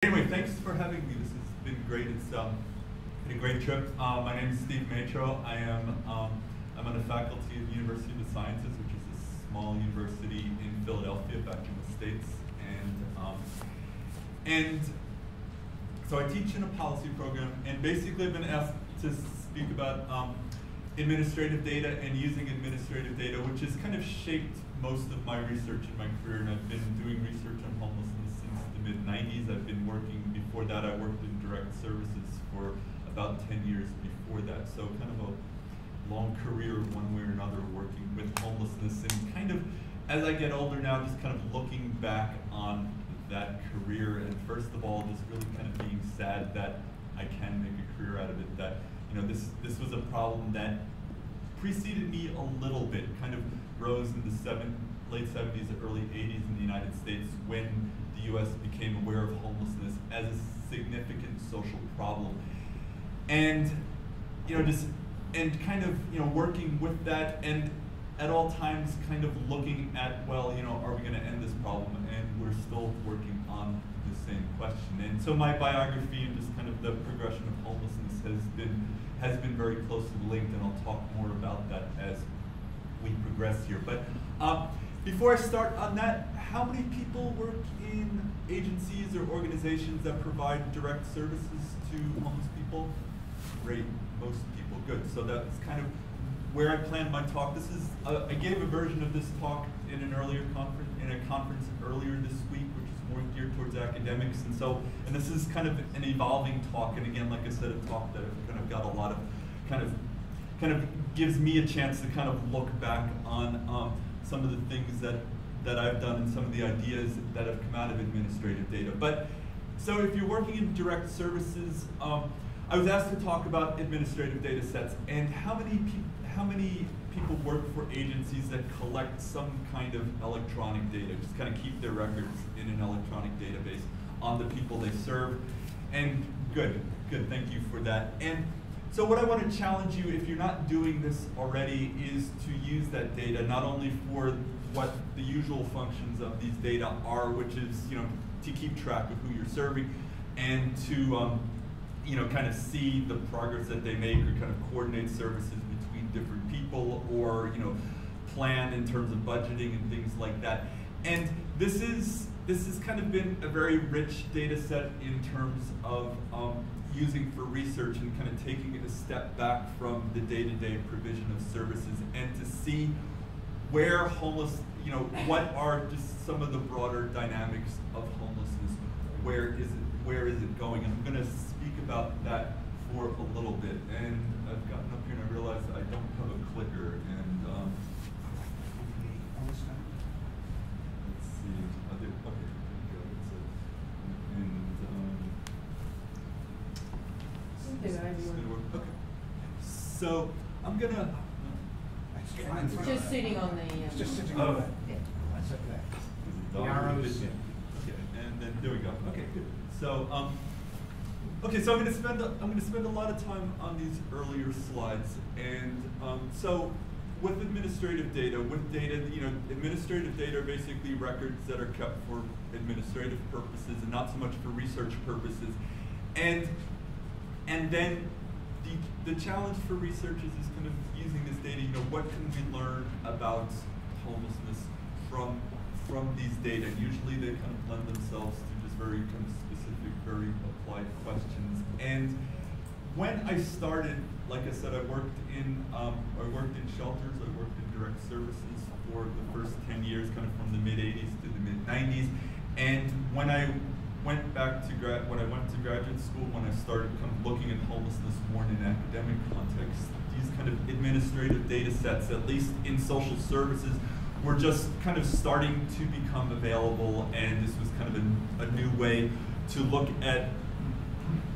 Anyway, thanks for having me. This has been great. It's been a great trip. My name is Stephen Metraux. I'm on the faculty of University of the Sciences, which is a small university in Philadelphia, back in the States. And so I teach in a policy program, and basically I've been asked to speak about administrative data and using administrative data, which has kind of shaped most of my research in my career. And I've been doing research on homelessness since the mid-90s. I've been working, before that I worked in direct services for about 10 years before that. So kind of a long career one way or another working with homelessness, and kind of, as I get older now, just kind of looking back on that career, and first of all, just really kind of being sad that I can make a career out of it, that this was a problem that preceded me a little bit, kind of rose in the late 70s and early 80s in the United States, when the US became aware of homelessness as a significant social problem. And kind of working with that, and at all times kind of looking at, well, are we going to end this problem? And we're still working on the same question. And so my biography and just kind of the progression of homelessness has been very closely linked, and I'll talk more about that as we progress here. But before I start on that, how many people work in agencies or organizations that provide direct services to homeless people? Great, most people, good. So that's kind of where I planned my talk. This is I gave a version of this talk in a conference earlier this week, which is more geared towards academics, and this is kind of an evolving talk. And again, like I said, a talk that I've kind of got a lot of kind of gives me a chance to kind of look back on some of the things that I've done and some of the ideas that have come out of administrative data. But so if you're working in direct services, I was asked to talk about administrative data sets and how many people work for agencies that collect some kind of electronic data, just kind of keep their records in an electronic database on the people they serve. And good, thank you for that. And so what I want to challenge you, if you're not doing this already, is to use that data not only for what the usual functions of these data are, which is to keep track of who you're serving, and to kind of see the progress that they make, or kind of coordinate services between different people, or plan in terms of budgeting and things like that. And this has kind of been a very rich data set in terms of using for research, and kind of taking it a step back from the day-to-day provision of services, and to see where what are just some of the broader dynamics of homelessness. Where is it going? And I'm going to speak about that for a little bit. And I've gotten up here and I realized I don't have a clicker. And let's see. Okay, okay. So I'm gonna. It's just sitting on the. It's just sitting on there. Yeah. That's okay. The arrows. Okay, and then there we go. Okay, good. So okay, so I'm going to spend a lot of time on these earlier slides, and so with administrative data, administrative data are basically records that are kept for administrative purposes and not so much for research purposes, and then the challenge for researchers is kind of using this data. What can we learn about homelessness from these data? And usually they kind of lend themselves to just very kind of specific, very applied questions. And when I started, like I said, I worked in shelters, I worked in direct services for the first 10 years, kind of from the mid-80s to the mid-90s. And when I went to graduate school, when I started kind of looking at homelessness more in an academic context, these kind of administrative data sets, at least in social services, were just kind of starting to become available, and this was kind of a new way to look at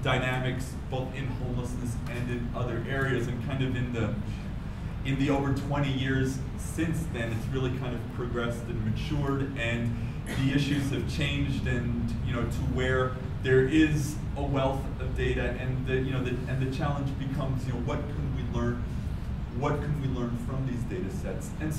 dynamics both in homelessness and in other areas. And kind of in the over 20 years since then, it's really kind of progressed and matured, and the issues have changed, and to where there is a wealth of data, and the challenge becomes what can we learn from these data sets. And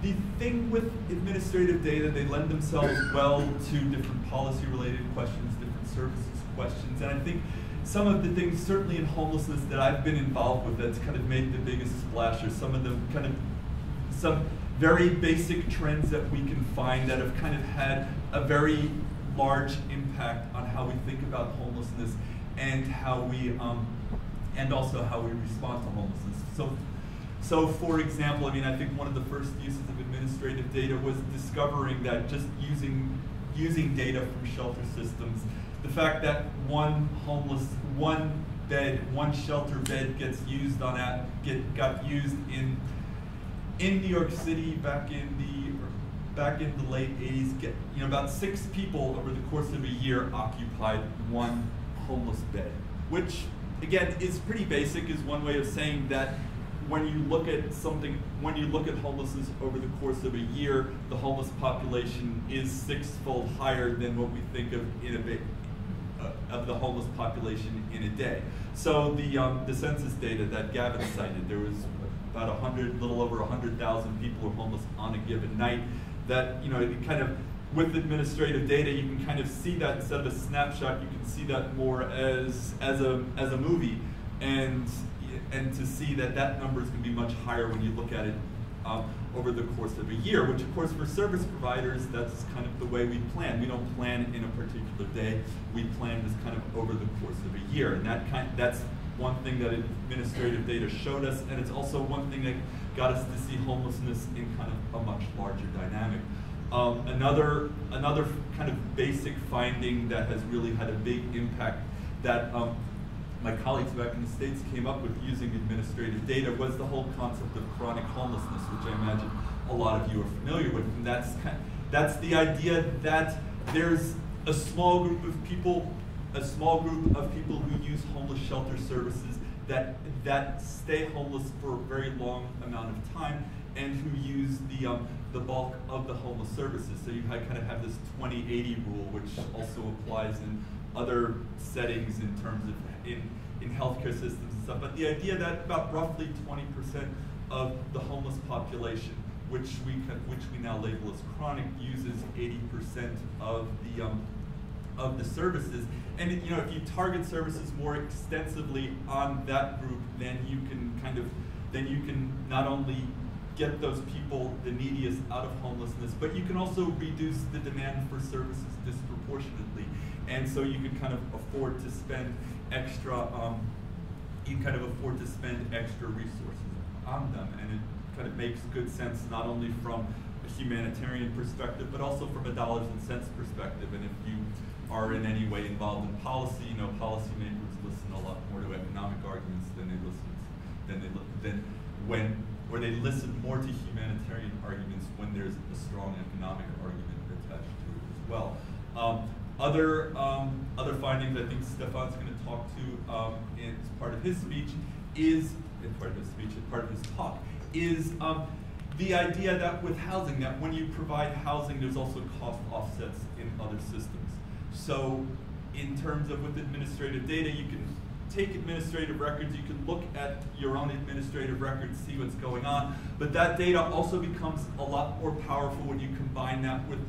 the thing with administrative data, they lend themselves well to different policy-related questions, different services questions, and I think some of the things, certainly in homelessness, that I've been involved with that's kind of made the biggest splash are some of the kind of, some very basic trends that we can find that have kind of had a very large impact on how we think about homelessness and how we, and also how we respond to homelessness. So for example, I mean, I think one of the first uses of administrative data was discovering that just using data from shelter systems, the fact that one shelter bed gets used on got used in New York City back in the late 80s, about 6 people over the course of a year occupied one homeless bed, which again is pretty basic, is one way of saying that when you look at homelessness over the course of a year, the homeless population is 6-fold higher than what we think of of the homeless population in a day. So the census data that Gavin cited, there was about little over 100,000 people were homeless on a given night. That, it kind of, with administrative data, you can kind of see that instead of a snapshot, you can see that more as a movie, and to see that number is going to be much higher when you look at it over the course of a year, which of course for service providers, that's kind of the way we plan. We don't plan in a particular day, we plan just kind of over the course of a year, and that's one thing that administrative data showed us, and it's also one thing that got us to see homelessness in kind of a much larger dynamic. Another kind of basic finding that has really had a big impact that my colleagues back in the States came up with using administrative data was the whole concept of chronic homelessness, which I imagine a lot of you are familiar with. And that's the idea that there's a small group of people who use homeless shelter services that stay homeless for a very long amount of time and who use the bulk of the homeless services. So you kind of have this 20-80 rule, which also applies in other settings in terms of in healthcare systems and stuff. But the idea that about roughly 20% of the homeless population, which we now label as chronic, uses 80% of the services. And if you target services more extensively on that group, then you can not only get those people, the neediest, out of homelessness, but you can also reduce the demand for services disproportionately. And so you can kind of afford to spend extra, resources on them. And it kind of makes good sense, not only from a humanitarian perspective, but also from a dollars and cents perspective. And if you are in any way involved in policy, policymakers listen a lot more to economic arguments than they listen more to humanitarian arguments when there's a strong economic argument attached to it as well. Other findings I think Stefan's going to talk to as part of his speech as part of his talk, is the idea that with housing, that when you provide housing, there's also cost offsets in other systems. So in terms of with administrative data, you can take administrative records, you can look at your own administrative records, see what's going on, but that data also becomes a lot more powerful when you combine that with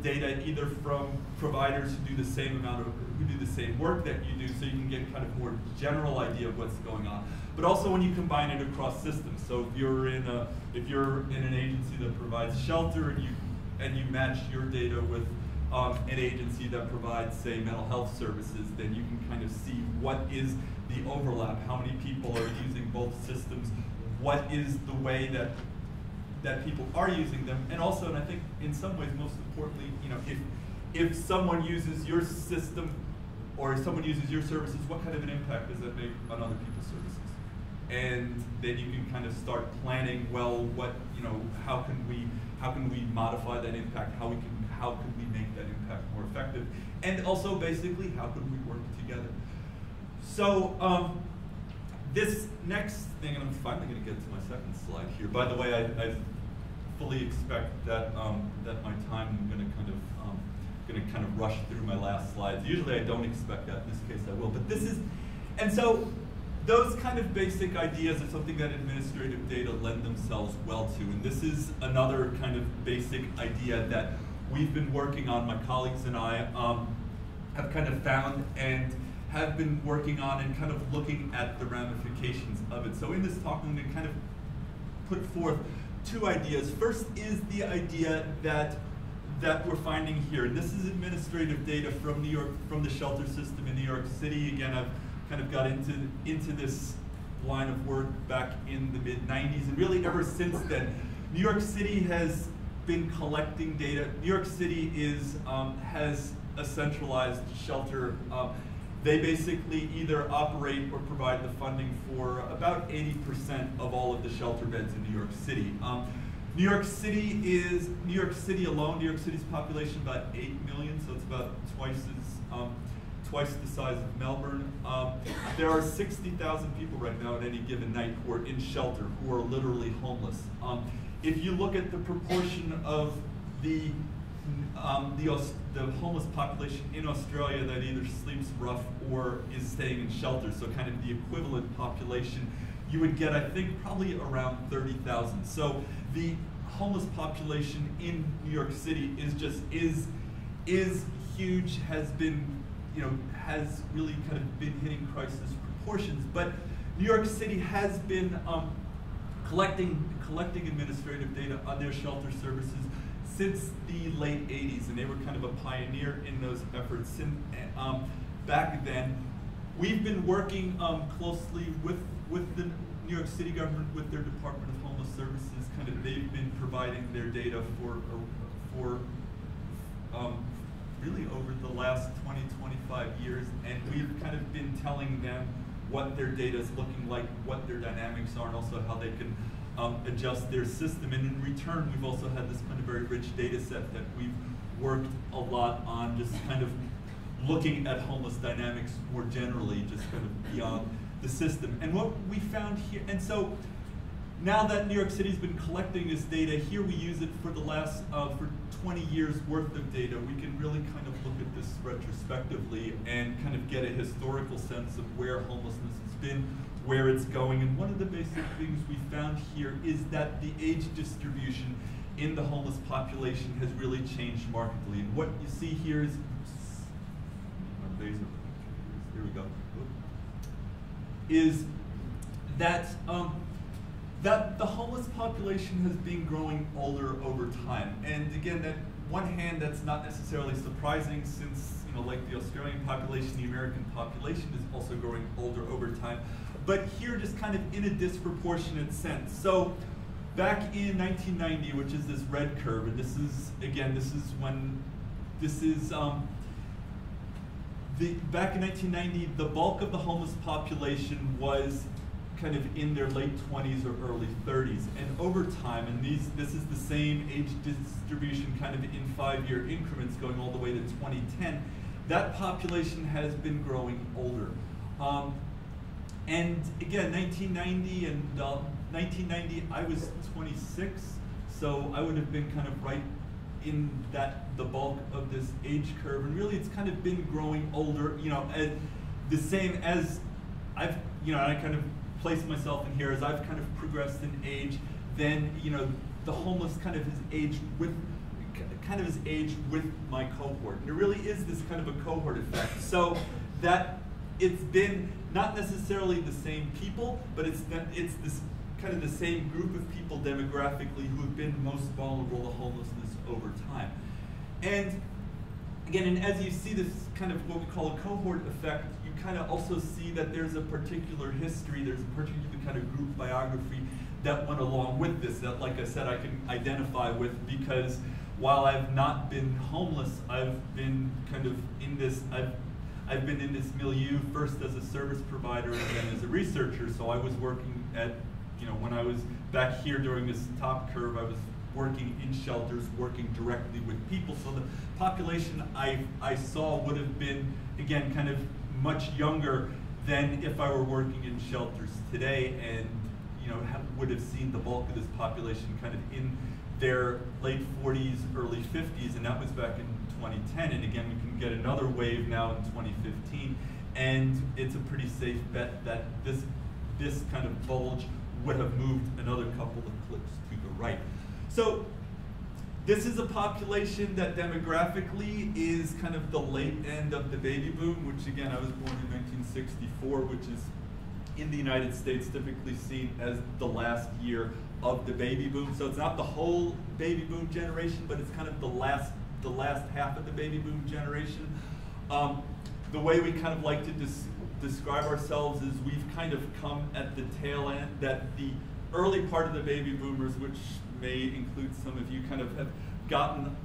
data either from providers who do the same work that you do, so you can get kind of more general idea of what's going on, but also when you combine it across systems. So if you're in an agency that provides shelter and you match your data with an agency that provides, say, mental health services, then you can kind of see what is the overlap, how many people are using both systems, what is the way that people are using them, and also, and I think in some ways most importantly, if someone uses your system or if someone uses your services, what kind of an impact does that make on other people's services? And then you can kind of start planning, well, how can we modify that impact? How can we make that impact more effective? And also, basically, how can we work together? So this next thing, and I'm finally going to get to my second slide here. By the way, I fully expect that that my time, I'm going to kind of rush through my last slides. Usually, I don't expect that. In this case, I will. But this is, and so those kind of basic ideas are something that administrative data lend themselves well to. And this is another kind of basic idea that we've been working on, my colleagues and I have kind of found and have been working on and kind of looking at the ramifications of it. So in this talk, I'm going to kind of put forth two ideas. First is the idea that we're finding here. And this is administrative data from New York, from the shelter system in New York City. Again, I've kind of got into this line of work back in the mid-90s, and really ever since then, New York City has been collecting data. New York City has a centralized shelter. They basically either operate or provide the funding for about 80% of all of the shelter beds in New York City. New York City alone, New York City's population about 8 million, so it's about twice the size of Melbourne. There are 60,000 people right now at any given night who are in shelter, who are literally homeless. If you look at the proportion of the homeless population in Australia that either sleeps rough or is staying in shelter, so kind of the equivalent population, you would get, I think, probably around 30,000. So the homeless population in New York City is huge, has been, has really kind of been hitting crisis proportions. But New York City has been collecting administrative data on their shelter services since the late 80s, and they were kind of a pioneer in those efforts. Back then, we've been working closely with the New York City government, with their Department of Homeless Services. Kind of, they've been providing their data for really over the last 20, 25 years, and we've kind of been telling them what their data is looking like, what their dynamics are, and also how they can adjust their system. And in return, we've also had this kind of very rich data set that we've worked a lot on, just kind of looking at homeless dynamics more generally, just kind of beyond the system. And what we found here, and so now that New York City's been collecting this data, here we use it for the last, for 20 years worth of data. We can really kind of look at this retrospectively and kind of get a historical sense of where homelessness has been, where it's going. And one of the basic things we found here is that the age distribution in the homeless population has really changed markedly. And what you see here is, here we go, is that that the homeless population has been growing older over time. And again, that one hand, that's not necessarily surprising, since, like the Australian population, the American population is also growing older over time. But here, just kind of in a disproportionate sense. So back in 1990, which is this red curve, and this is, again, back in 1990, the bulk of the homeless population was kind of in their late 20s or early 30s. And over time, and this is the same age distribution kind of in 5-year increments going all the way to 2010, that population has been growing older. And again, 1990, I was 26, so I would have been kind of right in the bulk of this age curve. And really, it's kind of been growing older, the same as I've, I kind of place myself in here, as I've kind of progressed in age, then the homeless kind of has aged with my cohort. And there really is this kind of a cohort effect. So that it's been not necessarily the same people, but it's this kind of the same group of people demographically who have been most vulnerable to homelessness over time. And again, and as you see this kind of what we call a cohort effect, you kind of also see that there's a particular history, there's a particular kind of group biography that went along with this, that, like I said, I can identify with, because while I've not been homeless, I've been kind of in this, I've been in this milieu, first as a service provider and then as a researcher. So I was working at, when I was back here during this top curve, I was working in shelters, working directly with people. So the population I saw would have been, again, kind of much younger than if I were working in shelters today, and would have seen the bulk of this population kind of in their late 40s, early 50s, and that was back in 2010. And again, we can get another wave now in 2015 and it's a pretty safe bet that this kind of bulge would have moved another couple of clicks to the right. So this is a population that demographically is kind of the late end of the baby boom, which again, I was born in 1964, which is in the United States typically seen as the last year of the baby boom. So it's not the whole baby boom generation, but it's kind of the last half of the baby boom generation. The way we kind of like to describe ourselves is we've kind of come at the tail end, that the early part of the baby boomers, which may include some of you, kind of have gotten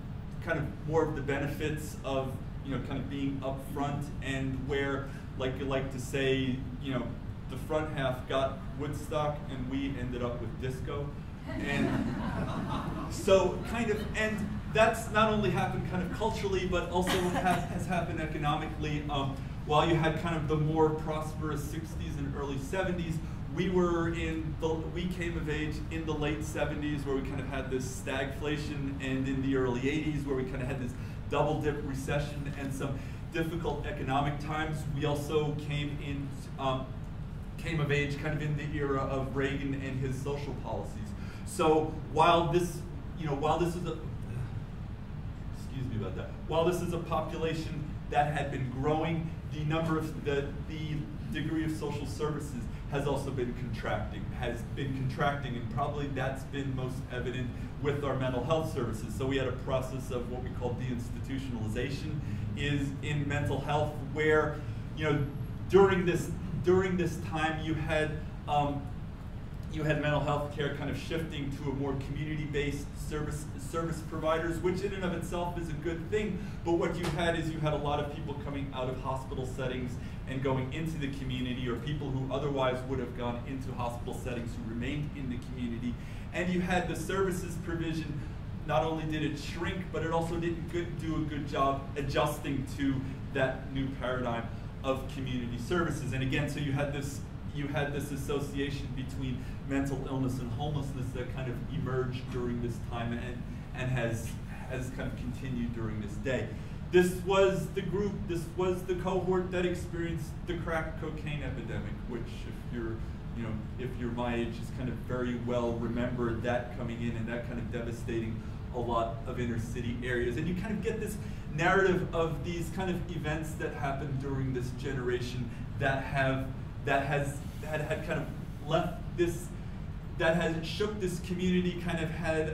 kind of more of the benefits of, you know, kind of being up front, and where, like you like to say, you know, the front half got Woodstock and we ended up with disco. And so kind of, and that's not only happened kind of culturally, but also has happened economically. While you had kind of the more prosperous 60s and early 70s, we came of age in the late 70s, where we kind of had this stagflation, and in the early 80s, where we kind of had this double dip recession and some difficult economic times. We also came of age kind of in the era of Reagan and his social policies. So while this is a population that had been growing, the degree of social services has also been contracting, and probably that's been most evident with our mental health services. So we had a process of what we call deinstitutionalization is in mental health, where, you know, during this time you had mental health care kind of shifting to a more community-based service providers, which in and of itself is a good thing. But what you had a lot of people coming out of hospital settings and going into the community, or people who otherwise would have gone into hospital settings who remained in the community. And you had the services provision, not only did it shrink, but it also didn't do a good job adjusting to that new paradigm of community services. And again, so you had this association between mental illness and homelessness that kind of emerged during this time and has kind of continued during this day. This was the cohort that experienced the crack cocaine epidemic, which if you're my age, is kind of very well remembered, that coming in and that kind of devastating a lot of inner city areas. And you kind of get this narrative of these kind of events that happened during this generation that had kind of left this, that has shook this community, kind of has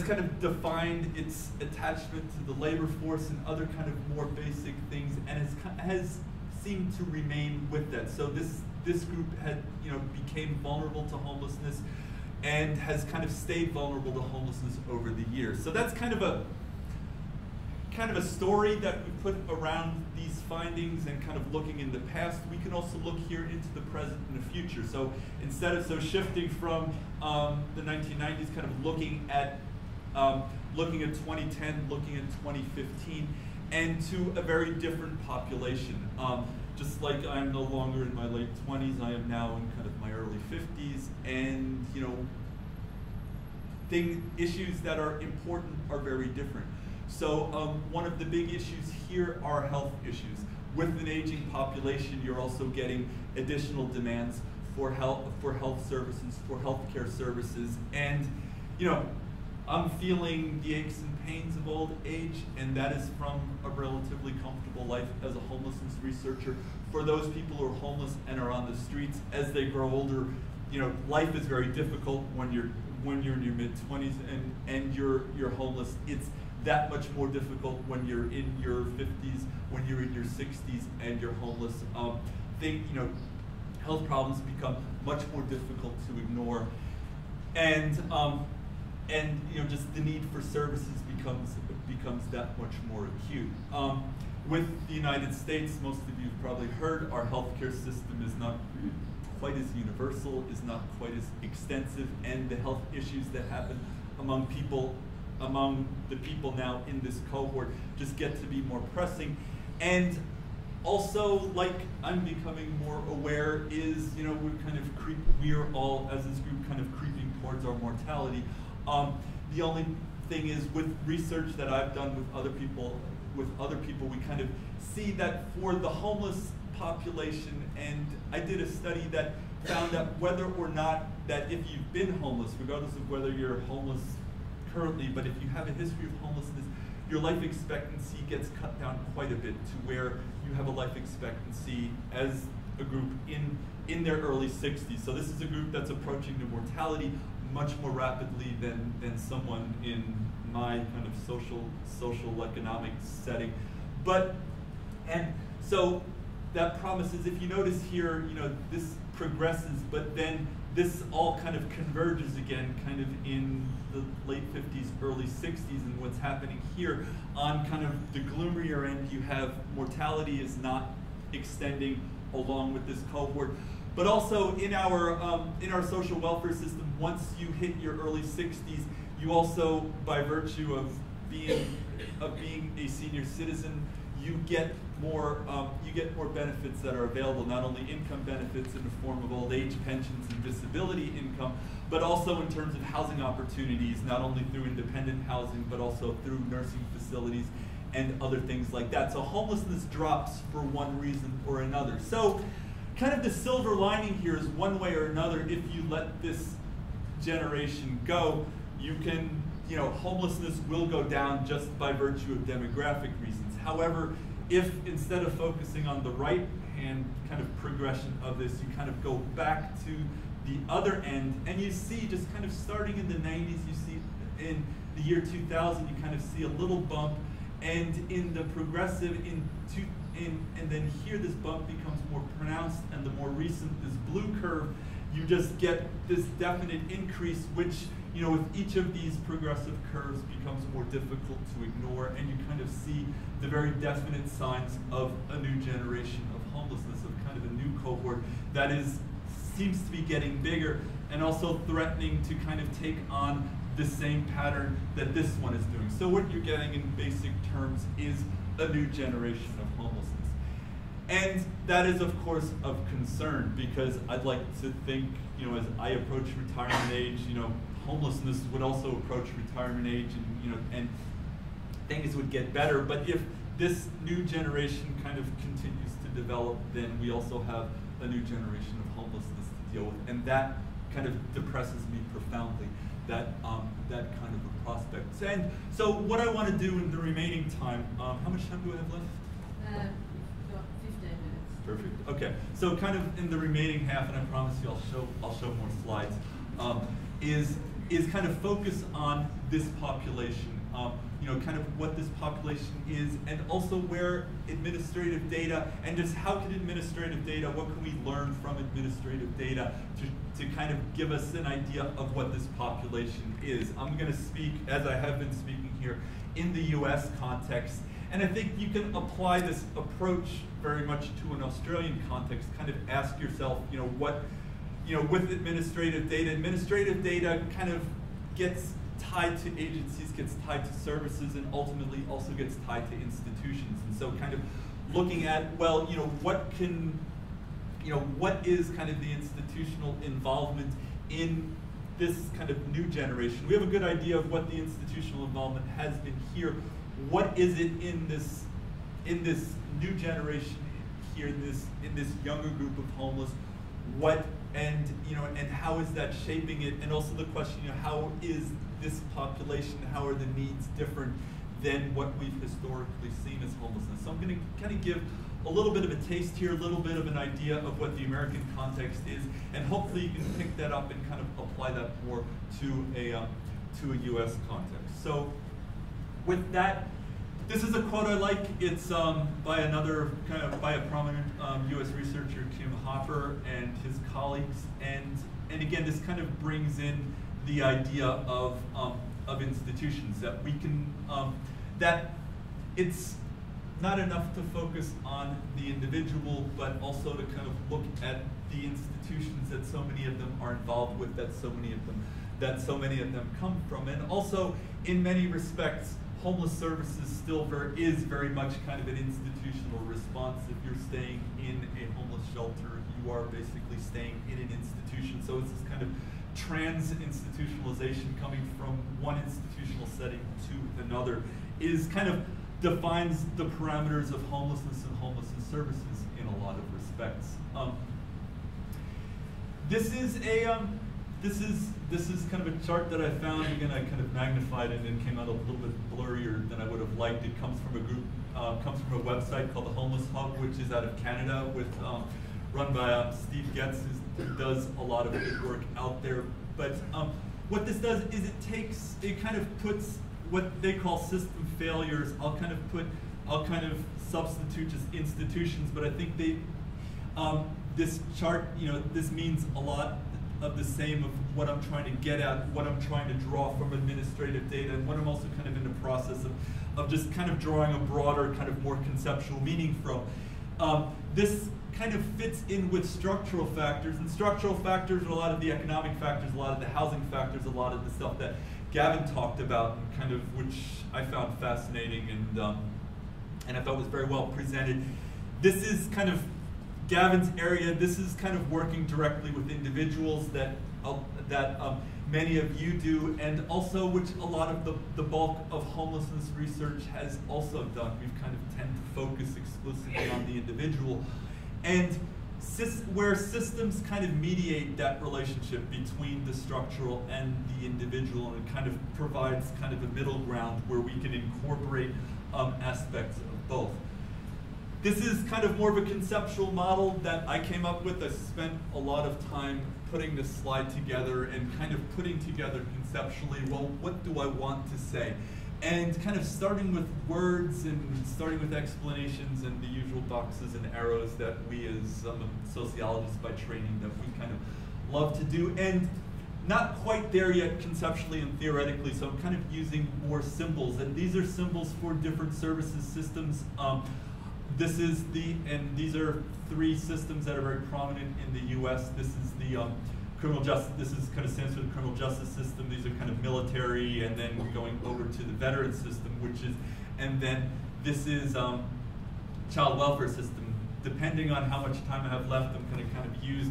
kind of defined its attachment to the labor force and other kind of more basic things, and has seemed to remain with that. So this group became vulnerable to homelessness and has kind of stayed vulnerable to homelessness over the years. So that's kind of a story that we put around these findings, and kind of looking in the past. We can also look here into the present and the future. So instead of shifting from the 1990s, kind of looking at 2010, looking at 2015, and to a very different population. Just like I'm no longer in my late 20s, I am now in kind of my early 50s, and issues that are important are very different. So one of the big issues here are health issues. With an aging population, you're also getting additional demands for health services, for healthcare services, and I'm feeling the aches and pains of old age, and that is from a relatively comfortable life as a homelessness researcher. For those people who are homeless and are on the streets, as they grow older, life is very difficult when you're in your mid-20s and you're homeless. It's that much more difficult when you're in your 50s, when you're in your 60s and you're homeless. Health problems become much more difficult to ignore, and just the need for services becomes that much more acute. With the United States, most of you have probably heard, our healthcare system is not quite as universal, is not quite as extensive, and the health issues that happen among the people now in this cohort just get to be more pressing. And also, like I'm becoming more aware, is we are all, as this group, kind of creeping towards our mortality. The only thing is, with research that I've done with other people, with other people, we kind of see that for the homeless population, and I did a study that found that whether or not that if you've been homeless, regardless of whether you're homeless currently, but if you have a history of homelessness, your life expectancy gets cut down quite a bit to where you have a life expectancy as a group in their early 60s. So this is a group that's approaching the mortality much more rapidly than someone in my kind of social economic setting. And so that promises, if you notice here, this progresses, but then this all kind of converges again kind of in the late 50s, early 60s, and what's happening here on kind of the gloomier end, you have mortality is not extending along with this cohort. But also in our social welfare system, once you hit your early 60s, you also, by virtue of being a senior citizen, you get more benefits that are available, not only income benefits in the form of old age pensions and disability income, but also in terms of housing opportunities, not only through independent housing, but also through nursing facilities and other things like that. So homelessness drops for one reason or another. So kind of the silver lining here is one way or another, if you let this generation go, you can, homelessness will go down just by virtue of demographic reasons. However, if instead of focusing on the right-hand kind of progression of this, you kind of go back to the other end, and you see just kind of starting in the 90s, you see in the year 2000, you kind of see a little bump, and in the progressive, and then here this bump becomes more pronounced, and the more recent, this blue curve, you just get this definite increase, which, with each of these progressive curves becomes more difficult to ignore, and you kind of see the very definite signs of a new generation of homelessness, of kind of a new cohort that seems to be getting bigger and also threatening to kind of take on the same pattern that this one is doing. So what you're getting in basic terms is a new generation of homelessness. And that is, of course, of concern, because I'd like to think, as I approach retirement age, homelessness would also approach retirement age, and things would get better. But if this new generation kind of continues to develop, then we also have a new generation of homelessness to deal with, and that kind of depresses me profoundly, that kind of a prospect. And so what I want to do in the remaining time, how much time do I have left? Got 15 minutes. Perfect. Okay. So kind of in the remaining half, and I promise you I'll show more slides, is kind of focus on this population, kind of what this population is, and also where administrative data, and just how can administrative data, what can we learn from administrative data to kind of give us an idea of what this population is. I'm going to speak, as I have been speaking here, in the US context, and I think you can apply this approach very much to an Australian context, kind of ask yourself, with administrative data kind of gets tied to agencies, gets tied to services, and ultimately also gets tied to institutions. And so kind of looking at, well, what is kind of the institutional involvement in this kind of new generation? We have a good idea of what the institutional involvement has been here. What is it in this new generation here, in this younger group of homeless? And how is that shaping it? And also the question, how is this population, how are the needs different than what we've historically seen as homelessness? So I'm going to kind of give a little bit of a taste here, a little bit of an idea of what the American context is, and hopefully you can pick that up and kind of apply that more to a US context. So with that, this is a quote I like. It's by a prominent U.S. researcher, Kim Hopper, and his colleagues. And again, this kind of brings in the idea of institutions, that we can that it's not enough to focus on the individual, but also to kind of look at the institutions that so many of them are involved with, that so many of them come from, and also in many respects, homeless services still is very much kind of an institutional response. If you're staying in a homeless shelter, you are basically staying in an institution. So it's this kind of trans-institutionalization coming from one institutional setting to another is kind of defines the parameters of homelessness and homelessness services in a lot of respects. This is kind of a chart that I found. Again, I kind of magnified it and it came out a little bit blurrier than I would have liked. It comes from a group, comes from a website called the Homeless Hub, which is out of Canada, with run by Steve Kertesz, who does a lot of good work out there. But what this does is it kind of puts what they call system failures. I'll kind of substitute just institutions, but I think this chart, this means a lot of the same of what I'm trying to get at, what I'm trying to draw from administrative data, and what I'm also kind of in the process of just kind of drawing a broader, kind of more conceptual meaning from. This kind of fits in with structural factors, and structural factors are a lot of the economic factors, a lot of the housing factors, a lot of the stuff that Gavin talked about, and kind of which I found fascinating and I thought was very well presented. This is kind of Gavin's area. This is kind of working directly with individuals that many of you do, and also which a lot of the bulk of homelessness research has also done. We've kind of tend to focus exclusively on the individual, and where systems kind of mediate that relationship between the structural and the individual, and it kind of provides kind of a middle ground where we can incorporate aspects of both. This is kind of more of a conceptual model that I came up with. I spent a lot of time putting this slide together and kind of putting together conceptually, well, what do I want to say? And kind of starting with words and starting with explanations and the usual boxes and arrows that we as sociologists by training that we kind of love to do. And not quite there yet conceptually and theoretically, so I'm kind of using more symbols. And these are symbols for different services systems. These are three systems that are very prominent in the US. This is the criminal justice, this is kind of stands for the criminal justice system. These are kind of military, and then we're going over to the veteran system, and then this is child welfare system. Depending on how much time I have left, I'm going to kind of use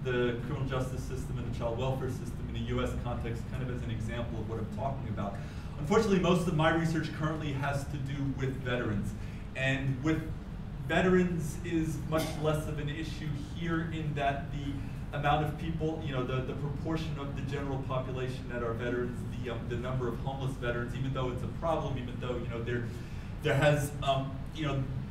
the criminal justice system and the child welfare system in a US context kind of as an example of what I'm talking about. Unfortunately, most of my research currently has to do with veterans. And with veterans is much less of an issue here in that the amount of people, the proportion of the general population that are veterans, the number of homeless veterans, even though it's a problem, even though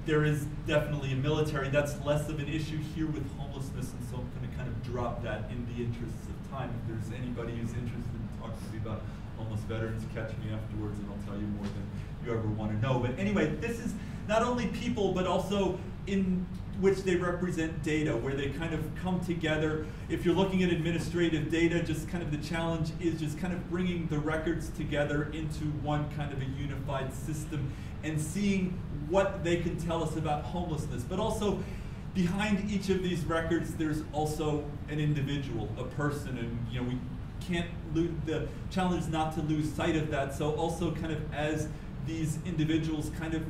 there is definitely a military, that's less of an issue here with homelessness, and so I'm going to kind of drop that in the interests of time. If there's anybody who's interested in talking to me about homeless veterans, catch me afterwards and I'll tell you more than you ever want to know. But anyway, this is not only people, but also in which they represent data, where they kind of come together. If you're looking at administrative data, just kind of the challenge is just kind of bringing the records together into one kind of a unified system and seeing what they can tell us about homelessness. But also, behind each of these records, there's also an individual, a person, and we can't lose, the challenge is not to lose sight of that. So also kind of as these individuals kind of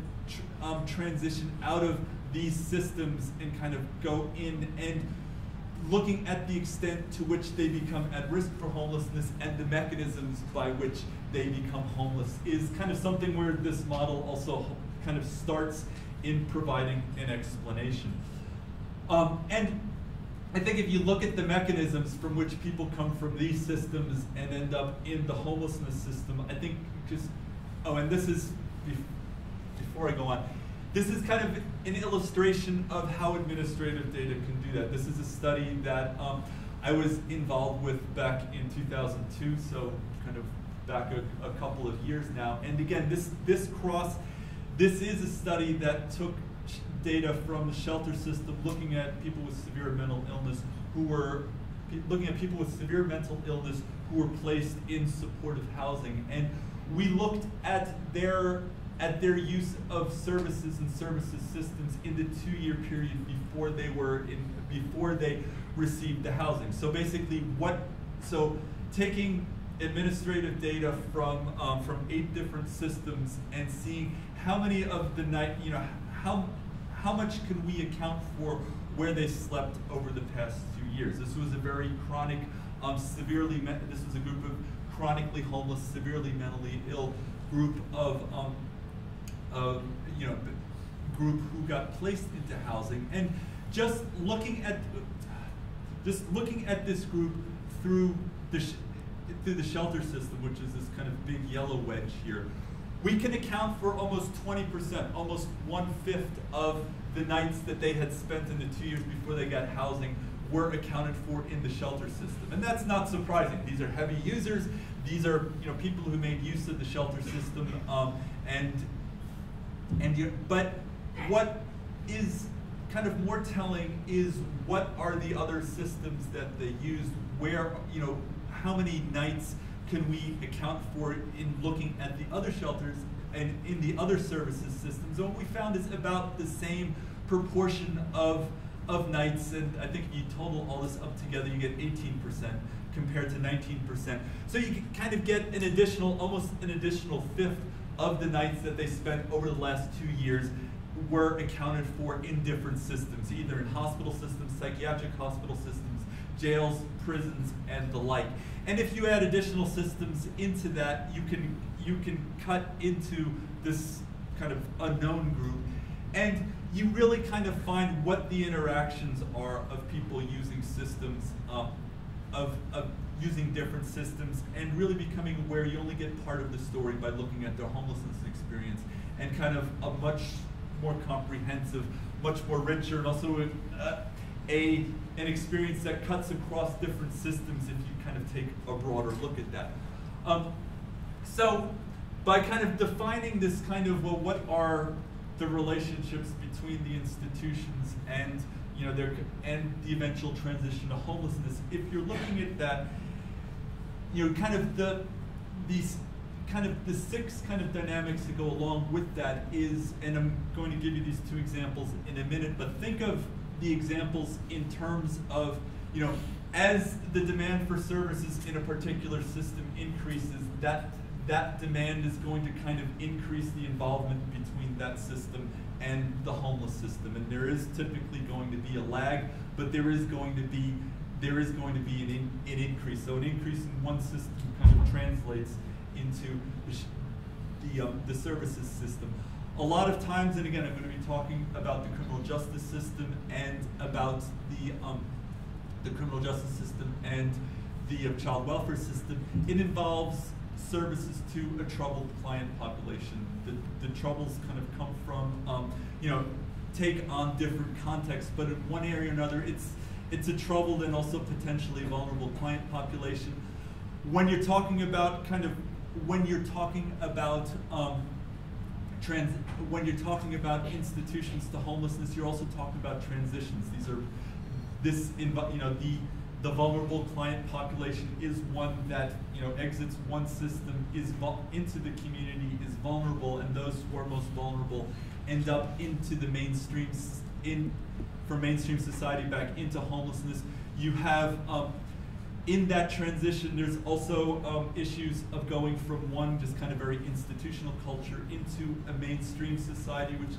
transition out of these systems and kind of go in and looking at the extent to which they become at risk for homelessness and the mechanisms by which they become homeless is kind of something where this model also kind of starts in providing an explanation. And I think if you look at the mechanisms from which people come from these systems and end up in the homelessness system, I think and this is, before I go on, this is kind of an illustration of how administrative data can do that. This is a study that I was involved with back in 2002, so kind of back a couple of years now. And again, this is a study that took data from the shelter system, looking at people with severe mental illness who were placed in supportive housing, and we looked at their use of services and services systems in the 2-year period before they received the housing. So basically, taking administrative data from 8 different systems and seeing how many of the night, how much can we account for where they slept over the past 2 years. This was a very chronic, this was a group of chronically homeless, severely mentally ill group of you know, group who got placed into housing, and just looking at this group through the shelter system, which is this kind of big yellow wedge here, we can account for almost 20%, almost 1/5 of the nights that they had spent in the 2 years before they got housing were accounted for in the shelter system. And that's not surprising. These are heavy users. These are, you know, people who made use of the shelter system. But what is kind of more telling is what are the other systems that they used, where, you know, how many nights can we account for in looking at the other shelters and in the other services systems. And what we found is about the same proportion of nights, and I think you total all this up together, you get 18% compared to 19%. So you can kind of get an additional, almost an additional 1/5 of the nights that they spent over the last 2 years were accounted for in different systems, either in hospital systems, psychiatric hospital systems, jails, prisons, and the like. And if you add additional systems into that, you can cut into this kind of unknown group, and you really kind of find what the interactions are of people using systems, of using different systems, and really becoming aware you only get part of the story by looking at their homelessness experience, and kind of a much more comprehensive, much more richer, and also an experience that cuts across different systems if you kind of take a broader look at that. So by kind of defining this kind of, well, what are the relationships between the institutions and, you know, and the eventual transition to homelessness, if you're looking at that, you know, kind of the six kind of dynamics that go along with that is, and I'm going to give you these 2 examples in a minute, but think of the examples in terms of, you know, as the demand for services in a particular system increases, that demand is going to kind of increase the involvement between that system and the homeless system. And there is typically going to be a lag, but there is going to be an increase. So an increase in one system kind of translates into the services system. A lot of times, and again, I'm going to be talking about the criminal justice system and about the criminal justice system and the child welfare system. It involves services to a troubled client population. The troubles kind of come from, you know, take on different contexts, but in one area or another, it's a troubled and also potentially vulnerable client population. When you're talking about when you're talking about institutions to homelessness, you're also talking about transitions. The vulnerable client population is one that, you know, exits one system into the community, is vulnerable, and those who are most vulnerable end up into the from mainstream society back into homelessness. You have in that transition, there's also issues of going from one just kind of very institutional culture into a mainstream society, which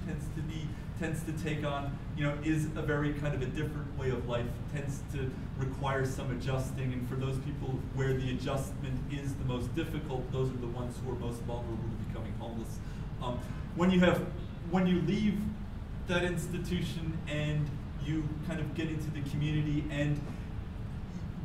tends to take on, you know, is a very kind of a different way of life, tends to require some adjusting, and for those people where the adjustment is the most difficult, those are the ones who are most vulnerable to becoming homeless. When you leave that institution and you kind of get into the community, and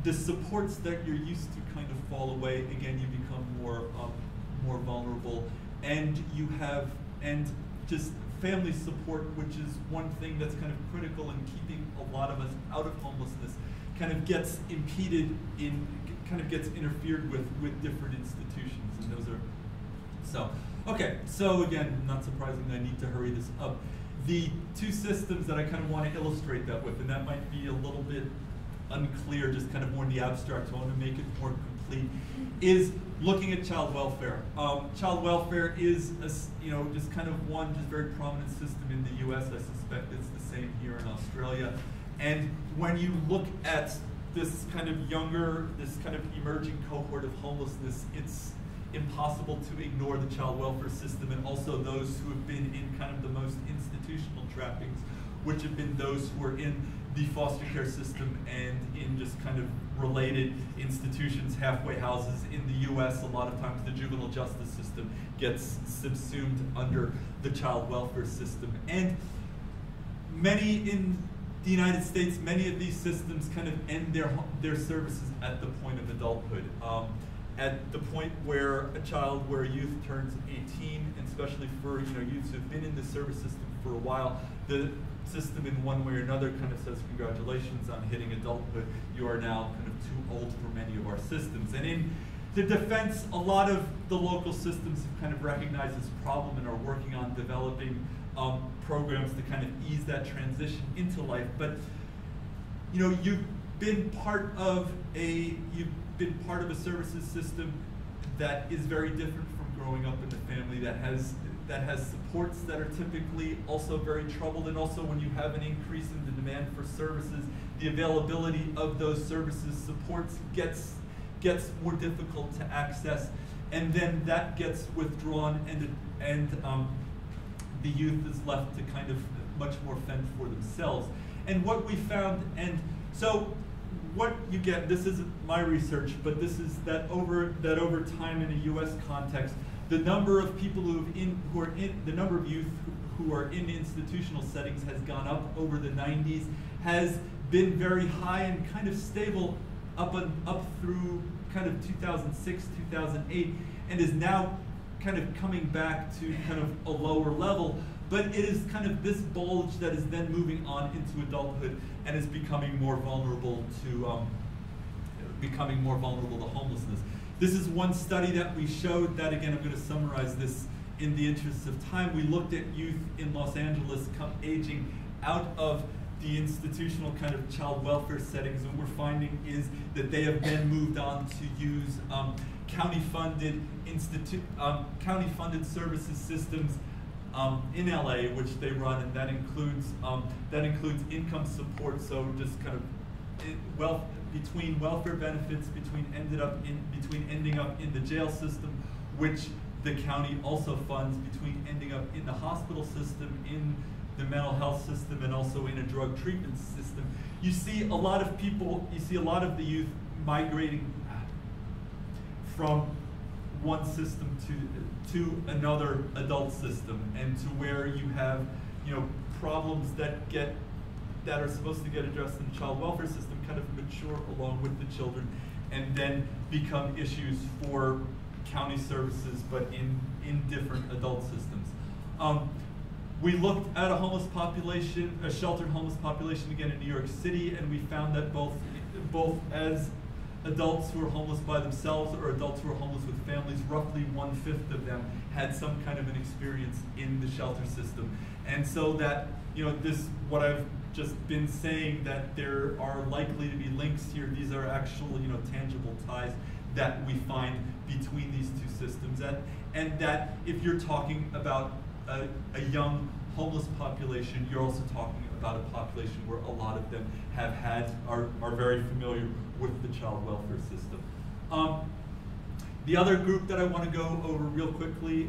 the supports that you're used to kind of fall away, again, you become more vulnerable, and you have, and just family support, which is one thing that's kind of critical in keeping a lot of us out of homelessness, kind of gets impeded in, kind of gets interfered with different institutions, and those are, so, okay, so again, not surprisingly, I need to hurry this up. The 2 systems that I kind of want to illustrate that with, and that might be a little bit unclear, just kind of more in the abstract, so I want to make it more complete, is looking at child welfare. Child welfare is, you know, just kind of one just very prominent system in the US. I suspect it's the same here in Australia. And when you look at this kind of younger, this kind of emerging cohort of homelessness, it's impossible to ignore the child welfare system, and also those who have been in kind of the most institutional trappings, which have been those who are in the foster care system and in just kind of related institutions, halfway houses in the US. A lot of times the juvenile justice system gets subsumed under the child welfare system. And many in the United States, many of these systems kind of end their services at the point of adulthood. At the point where a youth turns 18, and especially for youths who've been in the service system for a while, the system in one way or another kind of says, congratulations on hitting adulthood. You are now kind of too old for many of our systems. And in the defense, a lot of the local systems have kind of recognized this problem and are working on developing programs to kind of ease that transition into life. But you've been part of a services system that is very different from growing up in a family that has supports that are typically also very troubled, and also when you have an increase in the demand for services, the availability of those services supports gets more difficult to access, and then that gets withdrawn, and the youth is left to kind of much more fend for themselves. And what we found, and so what you get, this isn't my research, but this is that over time in a U.S. context, the number of people the number of youth who are in institutional settings has gone up over the 90s, has been very high and kind of stable up through kind of 2006, 2008, and is now kind of coming back to kind of a lower level. But it is kind of this bulge that is then moving on into adulthood and is becoming more vulnerable to homelessness. This is one study that we showed that, again, I'm going to summarize this in the interest of time. We looked at youth in Los Angeles aging out of the institutional kind of child welfare settings, and what we're finding is that they have then moved on to use county-funded services systems in LA, which they run, and that includes income support. So just kind of between welfare benefits, between ending up in the jail system, which the county also funds, between ending up in the hospital system, in the mental health system, and also in a drug treatment system. You see a lot of the youth migrating from one system to another adult system, and to where you have problems that are supposed to get addressed in the child welfare system kind of mature along with the children, and then become issues for county services, but in different adult systems. We looked at a sheltered homeless population again in New York City, and we found that both as adults who are homeless by themselves or adults who are homeless with families, roughly 1/5 of them had some kind of an experience in the shelter system. And so that, what I've just been saying, that there are likely to be links here, these are actual, tangible ties that we find between these two systems. And that if you're talking about a young homeless population, you're also talking about a population where a lot of them are very familiar with the child welfare system. The other group that I want to go over real quickly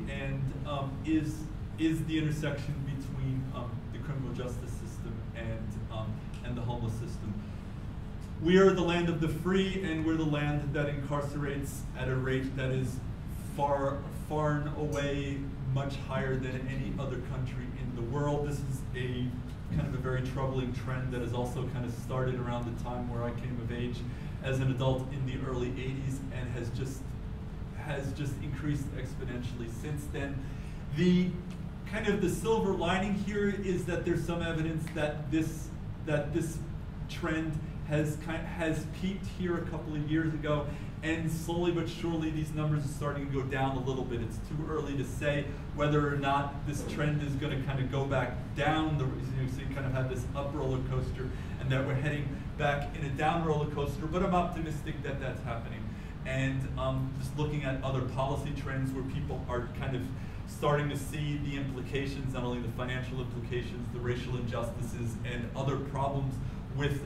is the intersection between the criminal justice system and the homeless system. We are the land of the free, and we're the land that incarcerates at a rate that is far and away much higher than any other country in the world. This is a kind of a very troubling trend that has also kind of started around the time where I came of age as an adult in the early 80s, and has just increased exponentially since then. The kind of the silver lining here is that there's some evidence that this trend has peaked here a couple of years ago, and slowly but surely these numbers are starting to go down a little bit. It's too early to say whether or not this trend is going to kind of go back down. So you kind of have this up roller coaster, and that we're heading back in a down roller coaster, but I'm optimistic that that's happening. And just looking at other policy trends where people are kind of starting to see the implications, not only the financial implications, the racial injustices, and other problems with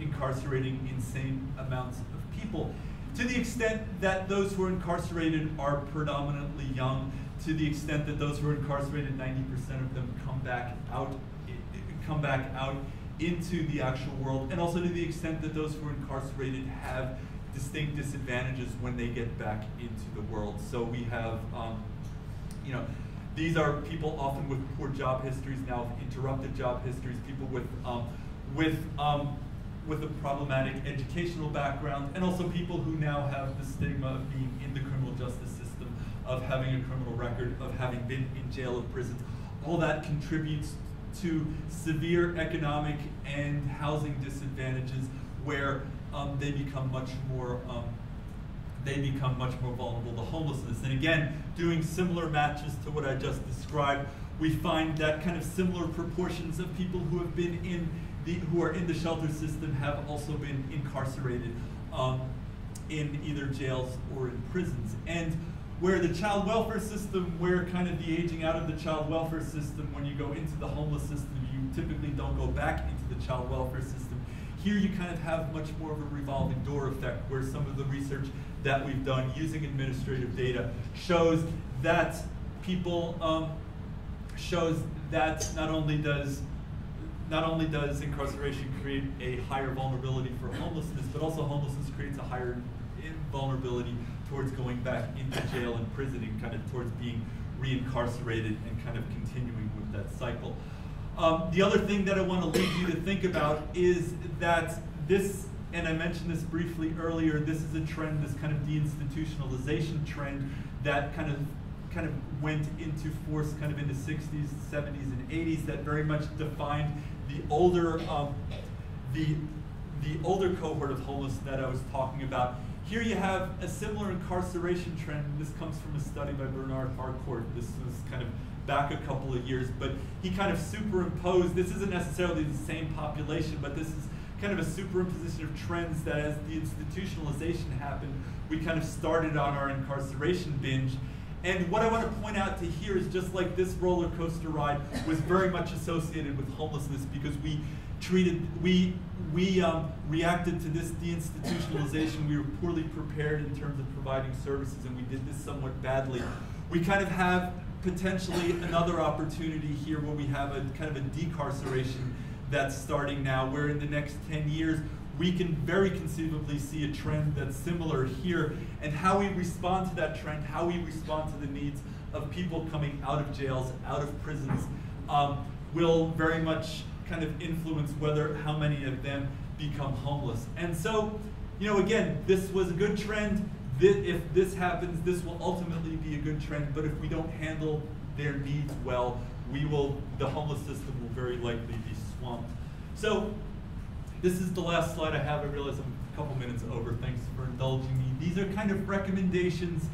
incarcerating insane amounts of people. To the extent that those who are incarcerated are predominantly young, to the extent that those who are incarcerated, 90% of them come back out into the actual world, and also to the extent that those who are incarcerated have distinct disadvantages when they get back into the world. So we have, you know, these are people often with poor job histories, now interrupted job histories, people with a problematic educational background, and also people who now have the stigma of being in the criminal justice system, of having a criminal record, of having been in jail or prisons. All that contributes to severe economic and housing disadvantages where they become much more vulnerable to homelessness. And again, doing similar matches to what I just described, we find that kind of similar proportions of people who have been who are in the shelter system have also been incarcerated in either jails or in prisons. And where the child welfare system, where kind of the aging out of the child welfare system, when you go into the homeless system, you typically don't go back into the child welfare system. Here you kind of have much more of a revolving door effect, where some of the research that we've done using administrative data shows that not only does incarceration create a higher vulnerability for homelessness, but also homelessness creates a higher vulnerability towards going back into jail and prison, and kind of towards being reincarcerated and kind of continuing with that cycle. The other thing that I want to leave you to think about is that this, and I mentioned this briefly earlier, this is a trend, this kind of deinstitutionalization trend that kind of went into force kind of in the 60s, 70s, and 80s, that very much defined the older cohort of homeless that I was talking about. Here you have a similar incarceration trend. This comes from a study by Bernard Harcourt. This was kind of back a couple of years, but he kind of superimposed, this isn't necessarily the same population, but this is kind of a superimposition of trends that as the institutionalization happened, we kind of started on our incarceration binge. And what I want to point out to here is, just like this roller coaster ride was very much associated with homelessness, because we reacted to this deinstitutionalization. We were poorly prepared in terms of providing services, and we did this somewhat badly. We kind of have potentially another opportunity here where we have a kind of a decarceration that's starting now, where in the next 10 years, we can very conceivably see a trend that's similar here, and how we respond to that trend, how we respond to the needs of people coming out of jails, out of prisons, will very much kind of influence how many of them become homeless. And so, you know, again, this was a good trend. If this happens, this will ultimately be a good trend, but if we don't handle their needs well, the homeless system will very likely be swamped. So, this is the last slide I have. I realize I'm a couple minutes over. Thanks for indulging me. These are kind of recommendations,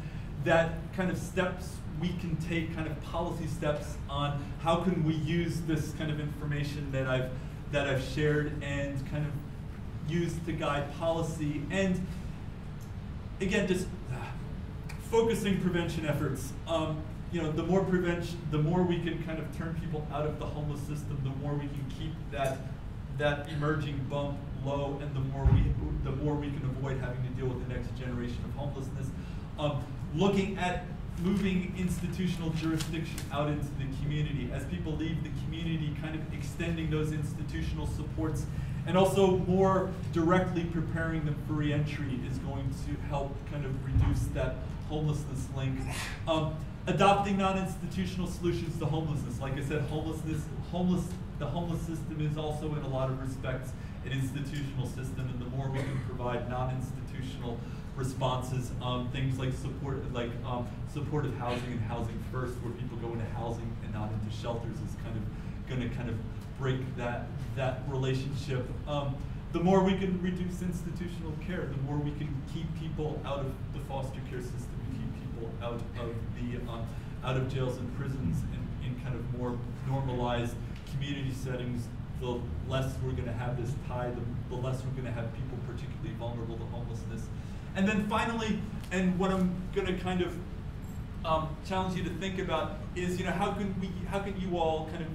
that kind of steps we can take, kind of policy steps on how can we use this kind of information that I've shared and kind of use to guide policy. And again, just focusing prevention efforts. You know, the more prevention, the more we can kind of turn people out of the homeless system, the more we can keep that emerging bump low, and the more we can avoid having to deal with the next generation of homelessness. Looking at moving institutional jurisdiction out into the community. As people leave the community, kind of extending those institutional supports, and also more directly preparing them for reentry is going to help kind of reduce that homelessness link. Adopting non-institutional solutions to homelessness. Like I said, the homeless system is also in a lot of respects an institutional system, and the more we can provide non-institutional responses, things like supportive housing and housing first, where people go into housing and not into shelters, is going to break that relationship. The more we can reduce institutional care, the more we can keep people out of the foster care system, and keep people out of jails and prisons in kind of more normalized community settings. The less we're going to have this tie, the less we're going to have people particularly vulnerable to homelessness. And then finally, and what I'm going to kind of challenge you to think about is, you know, how can you all kind of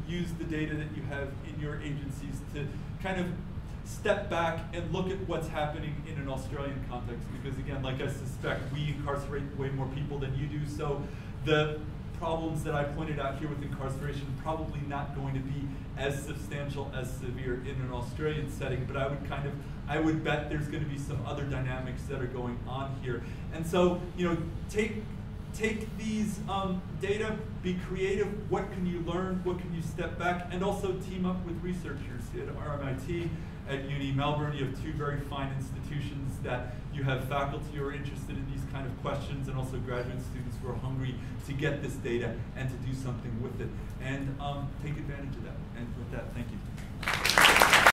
use the data that you have in your agencies to kind of step back and look at what's happening in an Australian context? Because again, like I suspect, we incarcerate way more people than you do, so the problems that I pointed out here with incarceration probably not going to be as substantial, as severe in an Australian setting, but I would bet there's going to be some other dynamics that are going on here. And so, take these data, be creative. What can you learn? What can you step back? And also team up with researchers at RMIT, at Uni Melbourne. You have two very fine institutions that you have faculty who are interested in these kind of questions, and also graduate students who are hungry to get this data and to do something with it. And take advantage of that. And with that, thank you.